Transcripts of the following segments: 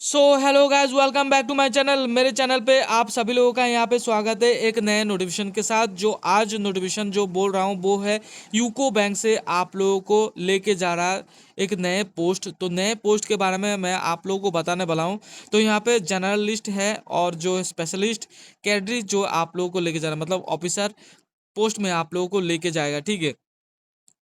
So hello guys, welcome back to my channel. मेरे channel पे आप सभी लोगों का यहाँ पे स्वागत है एक नए नोटिफिकेशन के साथ। जो आज नोटिफिकेशन जो बोल रहा हूँ वो है यूको बैंक से आप लोगों को लेके जा रहा है एक नए पोस्ट। तो नए पोस्ट के बारे में मैं आप लोगों को बताने वाला हूँ। तो यहाँ पे जर्नलिस्ट है और जो स्पेशलिस्ट कैडरी जो आप लोगों को लेके जा रहा है, मतलब ऑफिसर पोस्ट में आप लोगों को लेके जाएगा। ठीक है,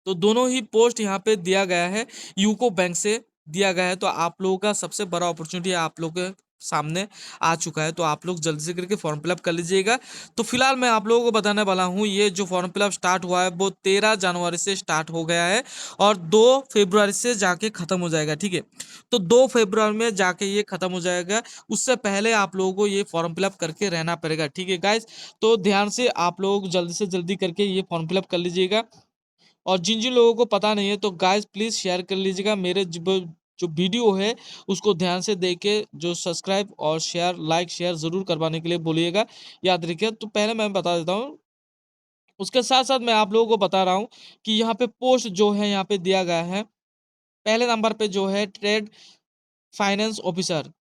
तो दोनों ही पोस्ट यहाँ पे दिया गया है, यूको बैंक से दिया गया है। तो आप लोगों का सबसे बड़ा अपॉर्चुनिटी आप लोगों के सामने आ चुका है, तो आप लोग जल्दी से करके फॉर्म फिलअप कर लीजिएगा। तो फिलहाल मैं आप लोगों को बताने वाला हूँ, ये जो फॉर्म फिलअप स्टार्ट हुआ है वो 13 जनवरी से स्टार्ट हो गया है और 2 फरवरी से जाके खत्म हो जाएगा। ठीक है, तो 2 फरवरी में जाके ये खत्म हो जाएगा। उससे पहले आप लोगों को ये फॉर्म फिलअप करके रहना पड़ेगा। ठीक है गाइज, तो ध्यान से आप लोग जल्दी से जल्दी करके ये फॉर्म फिलअप कर लीजिएगा। और जिन जिन लोगों को पता नहीं है तो गाइस प्लीज शेयर कर लीजिएगा। मेरे जो वीडियो है उसको ध्यान से देखे, जो सब्सक्राइब और शेयर लाइक शेयर जरूर करवाने के लिए बोलिएगा, याद रखिए। तो पहले मैं बता देता हूँ, उसके साथ साथ मैं आप लोगों को बता रहा हूँ कि यहाँ पे पोस्ट जो है यहाँ पे दिया गया है। पहले नंबर पे जो है ट्रेड फाइनेंस ऑफिसर,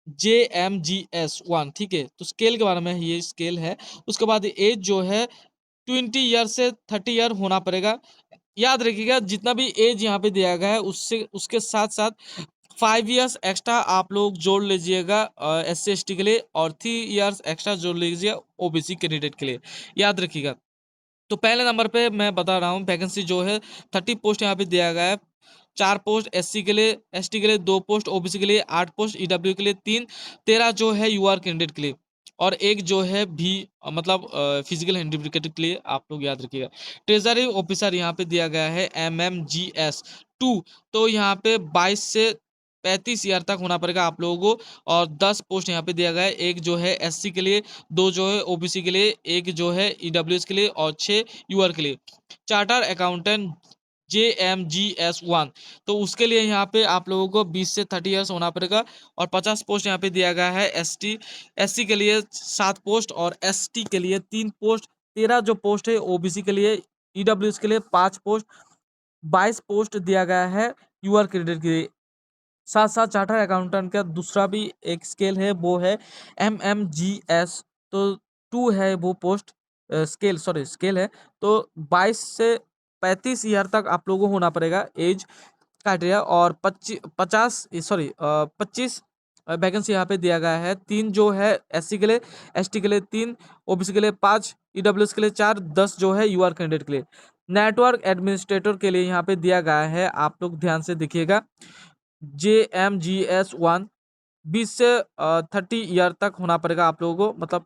JMGS 1। ठीक है, तो स्केल के बारे में ये स्केल है। उसके बाद एज जो है 20 ईयर से 30 ईयर होना पड़ेगा। याद रखिएगा, जितना भी एज यहाँ पे दिया गया है उससे उसके साथ साथ 5 ईयर्स एक्स्ट्रा आप लोग जोड़ लीजिएगा SC ST के लिए, और 3 ईयर्स एक्स्ट्रा जोड़ लीजिए OBC कैंडिडेट के लिए। याद रखिएगा। तो पहले नंबर पे मैं बता रहा हूँ, वैकेंसी जो है 30 पोस्ट यहाँ पे दिया गया है। 4 पोस्ट SC के लिए, ST के लिए 2 पोस्ट, OBC के लिए 8 पोस्ट, EW के लिए 3, 13 जो है UR कैंडिडेट के लिए, और एक जो है भी मतलब फिजिकल हैंडिकेप के लिए। आप लोग याद रखिएगा। ट्रेजरी ऑफिसर यहाँ पे दिया गया है MMGS 2। तो यहाँ पे 22 से 35 ईयर तक होना पड़ेगा आप लोगों को। और 10 पोस्ट यहाँ पे दिया गया है, एक जो है SC के लिए, 2 जो है OBC के लिए, एक जो है EWS के लिए, और 6 UR के लिए। चार्टर अकाउंटेंट JMGS 1, तो उसके लिए यहाँ पे आप लोगों को 20 से 30 ईयर्स होना पड़ेगा। और 50 पोस्ट यहाँ पे दिया गया है SC के लिए 7 पोस्ट, और ST के लिए 3 पोस्ट। 13 जो पोस्ट है OBC के लिए, EWS के लिए 5 पोस्ट। 22 पोस्ट दिया गया है UR क्रेडिट के लिए। साथ साथ चार्टर अकाउंटेंट का दूसरा भी एक स्केल है, वो है MMGS। तो 2 है वो पोस्ट, स्केल है। तो 22 से 35 ईयर तक आप लोगों को होना पड़ेगा एज क्राइटेरिया। और 25 वैकेंसी यहाँ पे दिया गया है। 3 जो है SC के लिए, ST के लिए 3, OBC के लिए 5, EWS के लिए 4, 10 जो है UR कैंडिडेट के लिए। नेटवर्क एडमिनिस्ट्रेटर के लिए यहाँ पे दिया गया है, आप लोग ध्यान से देखिएगा, JMGS 1। 20 से 30 ईयर तक होना पड़ेगा आप लोगों को, मतलब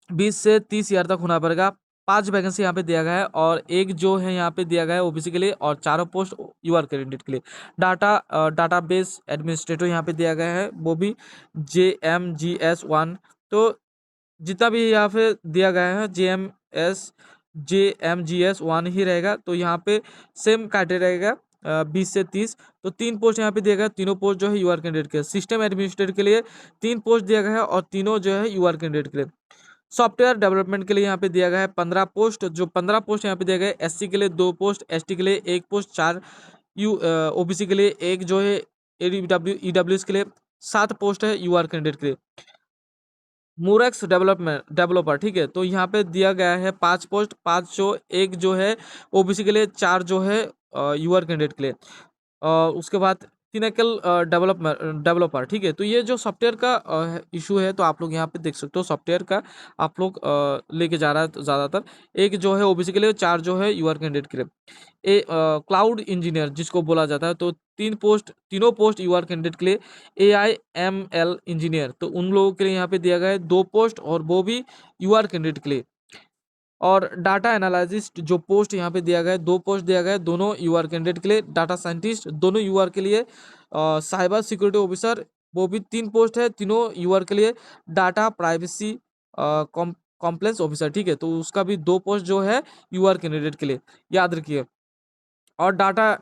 20 से 30 ईयर तक होना पड़ेगा। 5 वैकेंसी यहाँ पे दिया गया है, और एक जो है यहाँ पे दिया गया है OBC के लिए, और 4 पोस्ट UR कैंडिडेट के लिए। डाटाबेस एडमिनिस्ट्रेटर यहाँ पे दिया गया है, वो भी JMGS 1। तो जितना भी यहाँ पे दिया गया है JMGS 1 ही रहेगा। तो यहाँ पे सेम क्राइटेरिया रहेगा, 20 से 30। तो 3 पोस्ट यहाँ पे दिया गया है, तीनों पोस्ट जो है UR कैंडिडेट के। सिस्टम एडमिनिस्ट्रेटर के लिए 3 पोस्ट दिया गया है, और तीनों जो है UR कैंडिडेट के लिए। सॉफ्टवेयर डेवलपमेंट के लिए यहाँ पे दिया गया है 15 पोस्ट। जो 15 पोस्ट यहाँ पे दिया गया है, SC के लिए 2 पोस्ट, ST के लिए 1 पोस्ट, 4 OBC के लिए एक जो है EWS के लिए, 7 पोस्ट है UR कैंडिडेट के लिए। मुरेक्स डेवलपर, ठीक है, तो यहाँ पे दिया गया है 5 पोस्ट, 5 जो, एक जो है OBC के लिए, 4 जो है UR कैंडिडेट के लिए। उसके बाद थिनेकल डेवलपर, ठीक है। तो ये जो सॉफ्टवेयर का इशू है, तो आप लोग यहाँ पे देख सकते हो सॉफ्टवेयर का आप लोग लेके जा रहा है। तो ज़्यादातर एक जो है OBC के लिए, 4 जो है UR कैंडिडेट के लिए। क्लाउड इंजीनियर जिसको बोला जाता है, तो 3 पोस्ट, तीनों पोस्ट UR कैंडिडेट के लिए। AIML इंजीनियर, तो उन लोगों के लिए यहाँ पे दिया गया है 2 पोस्ट, और वो भी UR कैंडिडेट के लिए। और डाटा एनालिसिस्ट जो पोस्ट यहाँ पे दिया गया है, 2 पोस्ट दिया गया है, दोनों UR कैंडिडेट के लिए। डाटा साइंटिस्ट दोनों UR के लिए। साइबर सिक्योरिटी ऑफिसर वो भी 3 पोस्ट है, तीनों UR के लिए। डाटा प्राइवेसी कॉम्प्लेक्स ऑफिसर, ठीक है, तो उसका भी 2 पोस्ट जो है UR कैंडिडेट के लिए, याद रखिए। और डाटा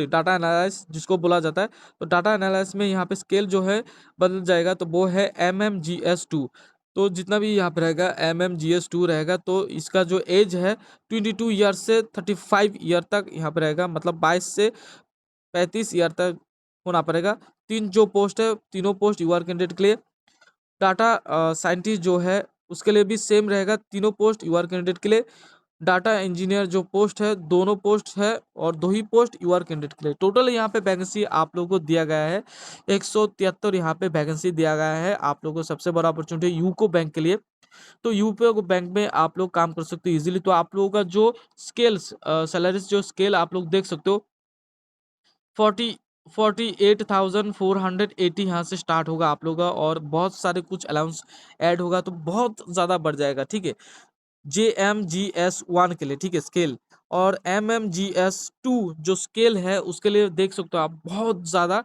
डाटा एनालाइज जिसको बोला जाता है, तो डाटा एनालाइज में यहाँ पे स्केल जो है बदल जाएगा, तो वो है MMGS 2। तो जितना भी यहाँ पे रहेगा MMGS 2 रहेगा। तो इसका जो एज है 22 ईयर से 35 ईयर तक यहाँ पे रहेगा, मतलब 22 से 35 ईयर तक होना पड़ेगा। तीन जो पोस्ट है, तीनों पोस्ट यूआर कैंडिडेट के लिए। डाटा साइंटिस्ट जो है उसके लिए भी सेम रहेगा, तीनों पोस्ट यूआर कैंडिडेट के लिए। डाटा इंजीनियर जो पोस्ट है, दोनों पोस्ट है और दो ही पोस्ट यूआर कैंडिडेट के लिए। टोटल यहाँ पे वैकेंसी आप लोगों को दिया गया है 173 यहाँ पे वैकेंसी दिया गया है आप लोगों को। सबसे बड़ा अपॉर्चुनिटी यूको बैंक के लिए। तो यूको बैंक में आप लोग काम कर सकते हो इजीली। तो आप लोगों का जो स्केल्स सैलरीज जो स्केल आप लोग देख सकते हो 48,480 यहाँ से स्टार्ट होगा आप लोगों का, और बहुत सारे कुछ अलाउंस ऐड होगा तो बहुत ज़्यादा बढ़ जाएगा, ठीक है। JMGS1 के लिए, ठीक है, स्केल, और MMGS2 जो स्केल है उसके लिए देख सकते हो आप बहुत ज़्यादा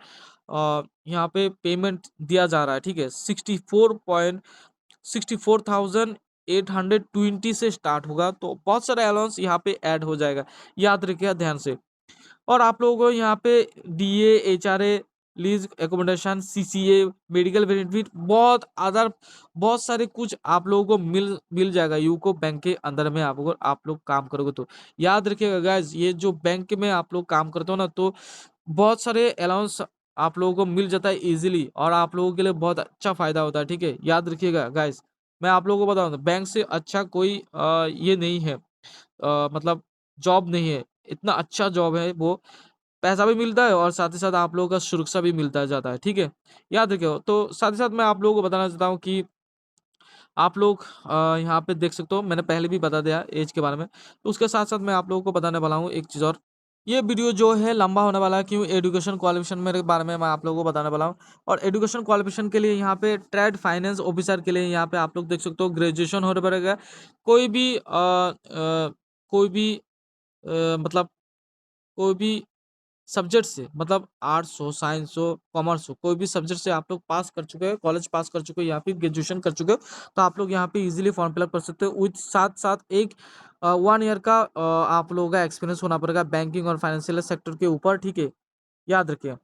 यहाँ पे पेमेंट दिया जा रहा है, ठीक है। 64,820 से स्टार्ट होगा, तो बहुत सारा अलाउंस यहाँ पे ऐड हो जाएगा, याद रखिएगा ध्यान से। और आप लोगों को यहाँ पे DA, HRA, lease accommodation, CCA, medical benefit, बहुत अदर बहुत सारे कुछ आप लोगों को मिल जाएगा यूको बैंक के अंदर में। आप लोग काम करोगे तो याद रखिएगा गाइज, ये जो बैंक में आप लोग काम करते हो ना, तो बहुत सारे अलाउंस आप लोगों को मिल जाता है इजीली, और आप लोगों के लिए बहुत अच्छा फायदा होता है, ठीक है। याद रखिएगा गाइज, मैं आप लोगों को बताऊँ बैंक से अच्छा कोई ये नहीं है, मतलब जॉब नहीं है। इतना अच्छा जॉब है वो, पैसा भी मिलता है और साथ ही साथ आप लोगों का सुरक्षा भी मिलता जाता है, ठीक है। याद रखियो। तो साथ ही साथ मैं आप लोगों को बताना चाहता हूँ कि आप लोग यहाँ पे देख सकते हो, मैंने पहले भी बता दिया एज के बारे में, तो उसके साथ साथ मैं आप लोगों को बताने वाला हूँ एक चीज़ और। ये वीडियो जो है लंबा होने वाला है, क्यों, एजुकेशन क्वालिफिकेशन मेरे बारे में मैं आप लोगों को बताने वाला हूँ। और एजुकेशन क्वालिफिकेशन के लिए यहाँ पे ट्रेड फाइनेंस ऑफिसर के लिए यहाँ पे आप लोग देख सकते हो ग्रेजुएशन होने पड़ेगा। कोई भी कोई भी मतलब कोई भी सब्जेक्ट से, मतलब आर्ट्स हो, साइंस हो, कॉमर्स हो, कोई भी सब्जेक्ट से आप लोग पास कर चुके हो, कॉलेज पास कर चुके हो या फिर ग्रेजुएशन कर चुके हो, तो आप लोग यहाँ पे इजीली फॉर्म फिलअप कर सकते हो। विथ साथ साथ एक 1 ईयर का आप लोगों का एक्सपीरियंस होना पड़ेगा बैंकिंग और फाइनेंशियल सेक्टर के ऊपर, ठीक है, याद रखिए।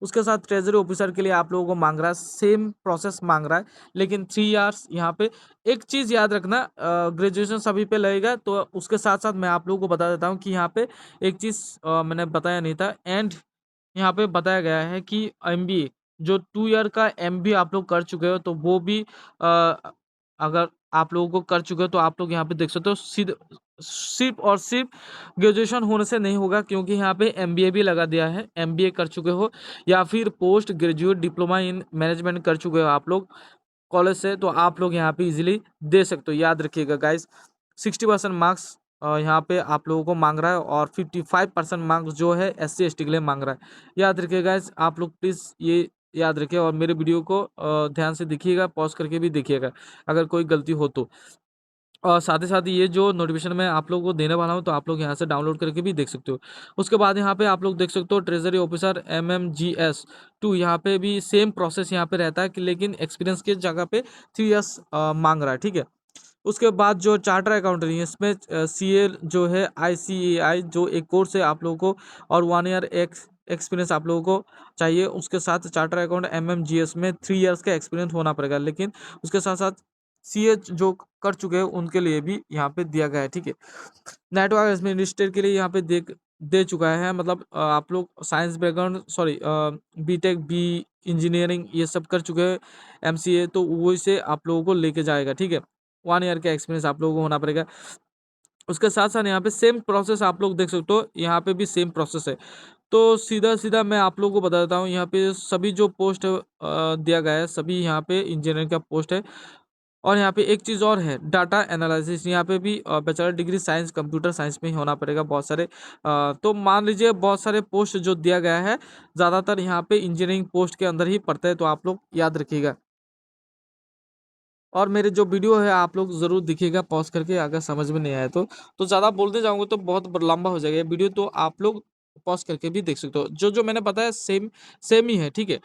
उसके साथ ट्रेजरी ऑफिसर के लिए आप लोगों को मांग रहा है, सेम प्रोसेस मांग रहा है, लेकिन 3 इयर्स यहाँ पे। एक चीज़ याद रखना, ग्रेजुएशन सभी पे लगेगा, तो उसके साथ साथ मैं आप लोगों को बता देता हूँ कि यहाँ पे एक चीज़ मैंने बताया नहीं था, एंड यहाँ पे बताया गया है कि MBA जो 2 ईयर का MBA आप लोग कर चुके हो, तो वो भी अगर आप लोगों को कर चुके हो तो आप लोग यहाँ पे देख सकते हो सिर्फ और सिर्फ ग्रेजुएशन होने से नहीं होगा, क्योंकि यहाँ पे MBA भी लगा दिया है। MBA कर चुके हो या फिर post graduate diploma in management कर चुके हो आप लोग कॉलेज से, तो आप लोग यहाँ पे इजीली दे सकते हो। याद रखिएगा गाइस, 60% मार्क्स यहाँ पे आप लोगों को मांग रहा है, और 55% मार्क्स जो है SC ST के लिए मांग रहा है। याद रखिएगा गाइस, आप लोग प्लीज़ ये याद रखिए, और मेरे वीडियो को ध्यान से देखिएगा, पॉज करके भी देखिएगा अगर कोई गलती हो तो। और साथ ही साथ ये जो नोटिफिकेशन मैं आप लोगों को देने वाला हूँ, तो आप लोग यहाँ से डाउनलोड करके भी देख सकते हो। उसके बाद यहाँ पे आप लोग देख सकते हो ट्रेजरी ऑफिसर MMGS2, यहाँ पे भी सेम प्रोसेस यहाँ पे रहता है कि, लेकिन एक्सपीरियंस की जगह पे 3 इयर्स मांग रहा है, ठीक है। उसके बाद जो चार्टर अकाउंटेंट है, इसमें CA जो है ICAI जो एक कोर्स है आप लोगों को, और 1 ईयर एक्सपीरियंस आप लोगों को चाहिए। उसके साथ चार्टर अकाउंट MMGS में 3 इयर्स का एक्सपीरियंस होना पड़ेगा, लेकिन उसके साथ साथ CA जो कर चुके हैं उनके लिए भी यहाँ पे दिया गया है, ठीक है। नेटवर्क एडमिनिस्ट्रेटर के लिए यहाँ पे दे चुका है, मतलब आप लोग science background, sorry BTech B engineering ये सब कर चुके हैं, MCA, तो वो इसे आप लोगों को लेके जाएगा, ठीक है। 1 ईयर का एक्सपीरियंस आप लोगों को होना पड़ेगा। उसके साथ साथ यहाँ पे सेम प्रोसेस आप लोग देख सकते हो, यहाँ पे भी सेम प्रोसेस है। तो सीधा सीधा मैं आप लोगों को बता देता हूँ, यहाँ पे सभी जो पोस्ट दिया गया है सभी यहाँ पे इंजीनियर का पोस्ट है। और यहाँ पे एक चीज़ और है, डाटा एनालिसिस, यहाँ पे भी bachelor degree science computer science में ही होना पड़ेगा बहुत सारे। तो मान लीजिए बहुत सारे पोस्ट जो दिया गया है, ज़्यादातर यहाँ पे इंजीनियरिंग पोस्ट के अंदर ही पड़ता है, तो आप लोग याद रखिएगा। और मेरे जो वीडियो है आप लोग ज़रूर देखिएगा पॉज करके, अगर समझ में नहीं आया तो ज़्यादा बोलते जाऊँगा तो बहुत लंबा हो जाएगा ये वीडियो, तो आप लोग पॉज करके भी देख सकते हो। जो जो मैंने बताया सेम सेम ही है, ठीक है।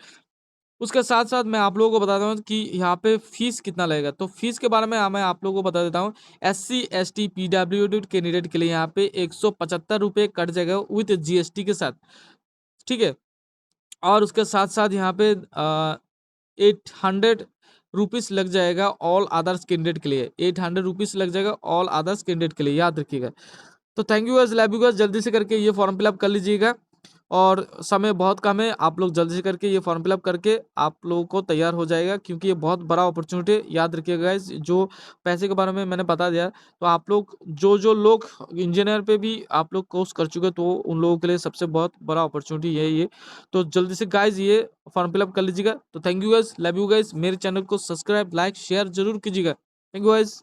उसके साथ साथ मैं आप लोगों को बताता हूँ कि यहाँ पे फीस कितना लगेगा। तो फीस के बारे में मैं आप लोगों को बता देता हूँ। SC ST PWD कैंडिडेट के लिए यहाँ पे 175 रुपये कट जाएगा विथ GST के साथ, ठीक है। और उसके साथ साथ यहाँ पे 800 रुपीज़ लग जाएगा ऑल अदर्स कैंडिडेट के लिए, 800 रुपीज़ लग जाएगा ऑल अदर्स कैंडिडेट के लिए, याद रखिएगा। तो thank you guys, love you guys, जल्दी से करके ये फॉर्म फिलअप कर लीजिएगा। और समय बहुत कम है। आप लोग जल्दी से करके ये फॉर्म फिलअप करके आप लोगों को तैयार हो जाएगा, क्योंकि ये बहुत बड़ा अपॉर्चुनिटी है। याद रखिएगा गाइस, जो पैसे के बारे में मैंने बता दिया, तो आप लोग जो लोग इंजीनियर पे भी आप लोग कोर्स कर चुके, तो उन लोगों के लिए सबसे बहुत बड़ा अपॉर्चुनिटी यही है। तो जल्दी से गाइस ये फॉर्म फिलअप कर लीजिएगा। तो thank you guys, love you guys. मेरे चैनल को सब्सक्राइब, लाइक, शेयर जरूर कीजिएगा। Thank you guys.